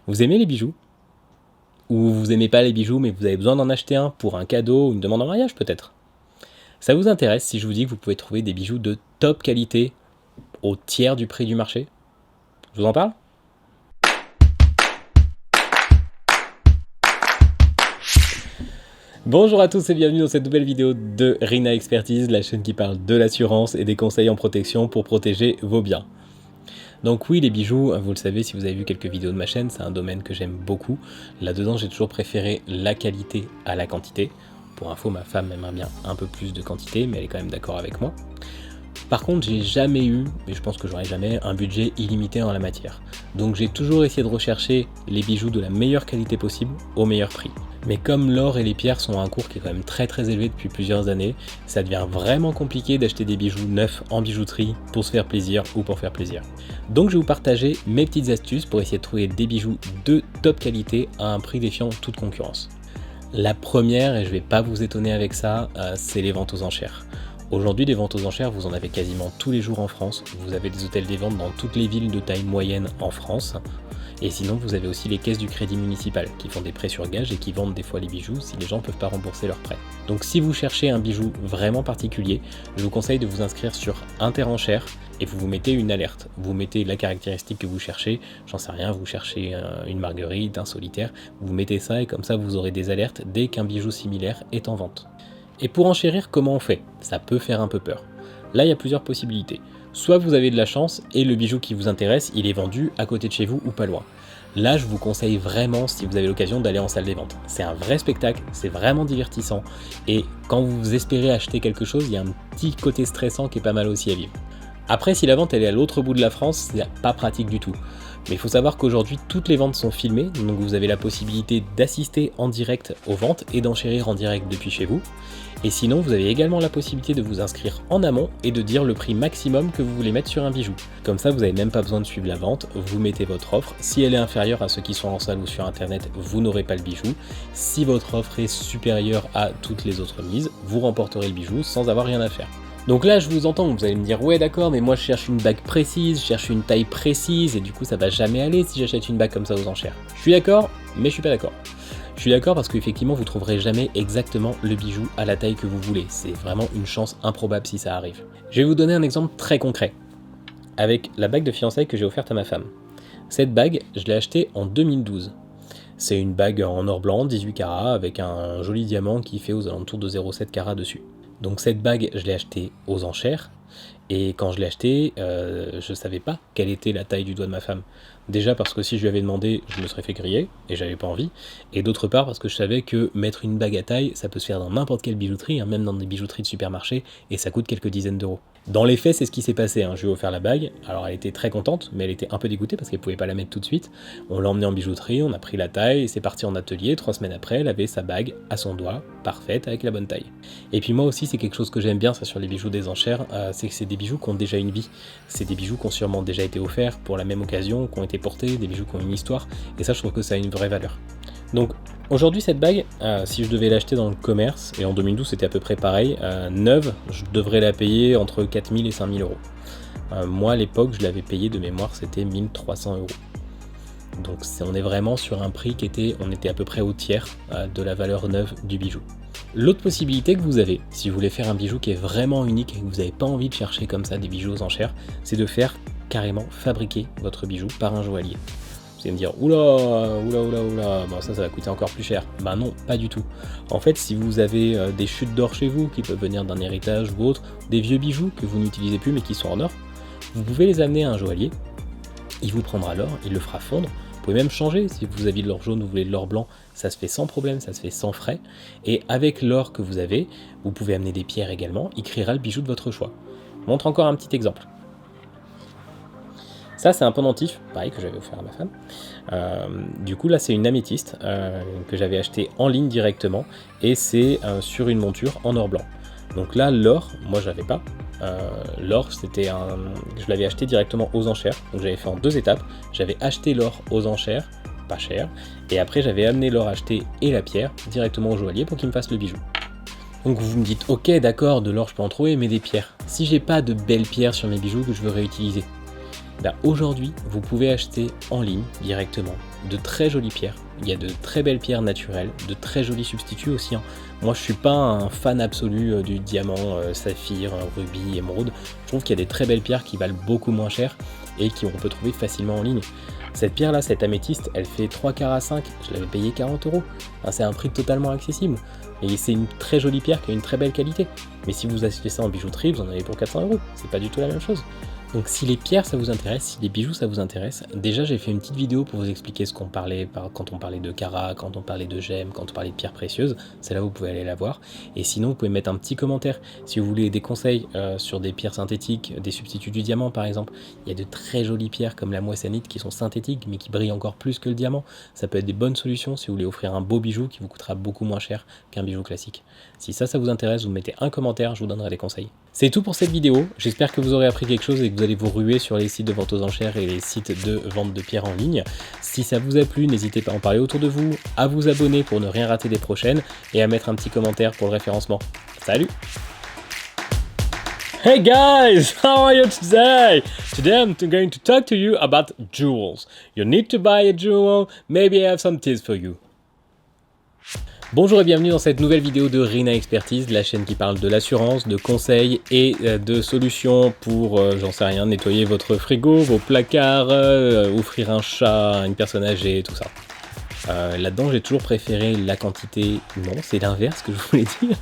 Vous aimez les bijoux? Ou vous aimez pas les bijoux mais vous avez besoin d'en acheter un pour un cadeau ou une demande en mariage peut-être? Ça vous intéresse si je vous dis que vous pouvez trouver des bijoux de top qualité au tiers du prix du marché? Je vous en parle? Bonjour à tous et bienvenue dans cette nouvelle vidéo de Rina Expertise, la chaîne qui parle de l'assurance et des conseils en protection pour protéger vos biens. Donc oui, les bijoux, vous le savez si vous avez vu quelques vidéos de ma chaîne, c'est un domaine que j'aime beaucoup. Là-dedans, j'ai toujours préféré la qualité à la quantité. Pour info, ma femme aimerait bien un peu plus de quantité, mais elle est quand même d'accord avec moi. Par contre, j'ai jamais eu, et je pense que j'aurai jamais, un budget illimité en la matière. Donc j'ai toujours essayé de rechercher les bijoux de la meilleure qualité possible, au meilleur prix. Mais comme l'or et les pierres sont à un cours qui est quand même très élevé depuis plusieurs années, ça devient vraiment compliqué d'acheter des bijoux neufs en bijouterie pour se faire plaisir ou pour faire plaisir. Donc je vais vous partager mes petites astuces pour essayer de trouver des bijoux de top qualité à un prix défiant toute concurrence. La première, et je vais pas vous étonner avec ça, c'est les ventes aux enchères. Aujourd'hui, des ventes aux enchères, vous en avez quasiment tous les jours en France. Vous avez des hôtels des ventes dans toutes les villes de taille moyenne en France. Et sinon, vous avez aussi les caisses du crédit municipal qui font des prêts sur gage et qui vendent des fois les bijoux si les gens ne peuvent pas rembourser leurs prêts. Donc si vous cherchez un bijou vraiment particulier, je vous conseille de vous inscrire sur Interenchères et vous mettez une alerte. Vous mettez la caractéristique que vous cherchez, j'en sais rien, vous cherchez une marguerite, un solitaire, vous mettez ça et comme ça vous aurez des alertes dès qu'un bijou similaire est en vente. Et pour enchérir, comment on fait? Ça peut faire un peu peur. Là, il y a plusieurs possibilités. Soit vous avez de la chance et le bijou qui vous intéresse, il est vendu à côté de chez vous ou pas loin. Là, je vous conseille vraiment, si vous avez l'occasion, d'aller en salle des ventes. C'est un vrai spectacle, c'est vraiment divertissant. Et quand vous espérez acheter quelque chose, il y a un petit côté stressant qui est pas mal aussi à vivre. Après, si la vente elle est à l'autre bout de la France, c'est pas pratique du tout. Mais il faut savoir qu'aujourd'hui, toutes les ventes sont filmées, donc vous avez la possibilité d'assister en direct aux ventes et d'enchérir en direct depuis chez vous. Et sinon, vous avez également la possibilité de vous inscrire en amont et de dire le prix maximum que vous voulez mettre sur un bijou. Comme ça, vous n'avez même pas besoin de suivre la vente, vous mettez votre offre. Si elle est inférieure à ceux qui sont en salle ou sur internet, vous n'aurez pas le bijou. Si votre offre est supérieure à toutes les autres mises, vous remporterez le bijou sans avoir rien à faire. Donc là, je vous entends, vous allez me dire, ouais d'accord, mais moi je cherche une bague précise, je cherche une taille précise, et du coup ça va jamais aller si j'achète une bague comme ça aux enchères. Je suis d'accord, mais je suis pas d'accord. Je suis d'accord parce qu'effectivement vous trouverez jamais exactement le bijou à la taille que vous voulez. C'est vraiment une chance improbable si ça arrive. Je vais vous donner un exemple très concret, avec la bague de fiançailles que j'ai offerte à ma femme. Cette bague, je l'ai achetée en 2012. C'est une bague en or blanc, 18 carats, avec un joli diamant qui fait aux alentours de 0,7 carats dessus. Donc cette bague, je l'ai achetée aux enchères, et quand je l'ai achetée, je savais pas quelle était la taille du doigt de ma femme. Déjà parce que si je lui avais demandé, je me serais fait griller, et j'avais pas envie, et d'autre part parce que je savais que mettre une bague à taille, ça peut se faire dans n'importe quelle bijouterie, hein, même dans des bijouteries de supermarché, et ça coûte quelques dizaines d'euros. Dans les faits, c'est ce qui s'est passé, hein. Je lui ai offert la bague, alors elle était très contente, mais elle était un peu dégoûtée parce qu'elle pouvait pas la mettre tout de suite. On l'a emmenée en bijouterie, on a pris la taille, et c'est parti en atelier, 3 semaines après, elle avait sa bague à son doigt, parfaite, avec la bonne taille. Et puis moi aussi, c'est quelque chose que j'aime bien, ça sur les bijoux des enchères, c'est que c'est des bijoux qui ont déjà une vie. C'est des bijoux qui ont sûrement déjà été offerts pour la même occasion, qui ont été portés, des bijoux qui ont une histoire, et ça je trouve que ça a une vraie valeur. Donc aujourd'hui cette bague, si je devais l'acheter dans le commerce, et en 2012 c'était à peu près pareil, neuve, je devrais la payer entre 4000 et 5000 euros. Moi à l'époque je l'avais payé de mémoire, c'était 1300 euros. Donc on est vraiment sur un prix qui était, on était à peu près au tiers de la valeur neuve du bijou. L'autre possibilité que vous avez, si vous voulez faire un bijou qui est vraiment unique et que vous n'avez pas envie de chercher comme ça des bijoux aux enchères, c'est de faire carrément fabriquer votre bijou par un joaillier. Vous allez me dire, oula, bon, ça va coûter encore plus cher. Bah non, pas du tout. En fait, si vous avez des chutes d'or chez vous, qui peuvent venir d'un héritage ou autre, des vieux bijoux que vous n'utilisez plus mais qui sont en or, vous pouvez les amener à un joaillier, il vous prendra l'or, il le fera fondre. Vous pouvez même changer, si vous avez de l'or jaune ou vous voulez de l'or blanc, ça se fait sans problème, ça se fait sans frais. Et avec l'or que vous avez, vous pouvez amener des pierres également, il créera le bijou de votre choix. Je vous montre encore un petit exemple. Ça c'est un pendentif, pareil que j'avais offert à ma femme. Du coup là c'est une améthyste que j'avais acheté en ligne directement et c'est sur une monture en or blanc. Donc là l'or, moi j'avais pas. L'or c'était je l'avais acheté directement aux enchères, donc j'avais fait en 2 étapes. J'avais acheté l'or aux enchères, pas cher, et après j'avais amené l'or acheté et la pierre directement au joaillier pour qu'il me fasse le bijou. Donc vous me dites ok d'accord, de l'or je peux en trouver, mais des pierres. Si j'ai pas de belles pierres sur mes bijoux que je veux réutiliser, Aujourd'hui, vous pouvez acheter en ligne directement de très jolies pierres. Il y a de très belles pierres naturelles, de très jolis substituts aussi. Moi, je suis pas un fan absolu du diamant, saphir, rubis, émeraude. Je trouve qu'il y a des très belles pierres qui valent beaucoup moins cher et qu'on peut trouver facilement en ligne. Cette pierre-là, cette améthyste, elle fait 3 carats à 5, je l'avais payé 40 €. C'est un prix totalement accessible. Et c'est une très jolie pierre qui a une très belle qualité. Mais si vous achetez ça en bijouterie, vous en avez pour 400 €. C'est pas du tout la même chose. Donc si les pierres ça vous intéresse, si les bijoux ça vous intéresse, déjà j'ai fait une petite vidéo pour vous expliquer ce qu'on parlait quand on parlait de carats, quand on parlait de gemmes, quand on parlait de pierres précieuses, c'est là où vous pouvez aller la voir. Et sinon vous pouvez mettre un petit commentaire si vous voulez des conseils sur des pierres synthétiques, des substituts du diamant par exemple. Il y a de très jolies pierres comme la moissanite qui sont synthétiques mais qui brillent encore plus que le diamant. Ça peut être des bonnes solutions si vous voulez offrir un beau bijou qui vous coûtera beaucoup moins cher qu'un bijou classique. Si ça vous intéresse, vous mettez un commentaire, je vous donnerai des conseils. C'est tout pour cette vidéo, j'espère que vous aurez appris quelque chose et que vous allez vous ruer sur les sites de vente aux enchères et les sites de vente de pierres en ligne. Si ça vous a plu, n'hésitez pas à en parler autour de vous, à vous abonner pour ne rien rater des prochaines et à mettre un petit commentaire pour le référencement. Salut! Hey guys, how are you today? Today I'm going to talk to you about jewels. You need to buy a jewel, maybe I have some tips for you. Bonjour et bienvenue dans cette nouvelle vidéo de Rina Expertise, la chaîne qui parle de l'assurance, de conseils et de solutions pour, j'en sais rien, nettoyer votre frigo, vos placards, offrir un chat à une personne âgée, tout ça. Là-dedans, j'ai toujours préféré la quantité... Non, c'est l'inverse que je voulais dire.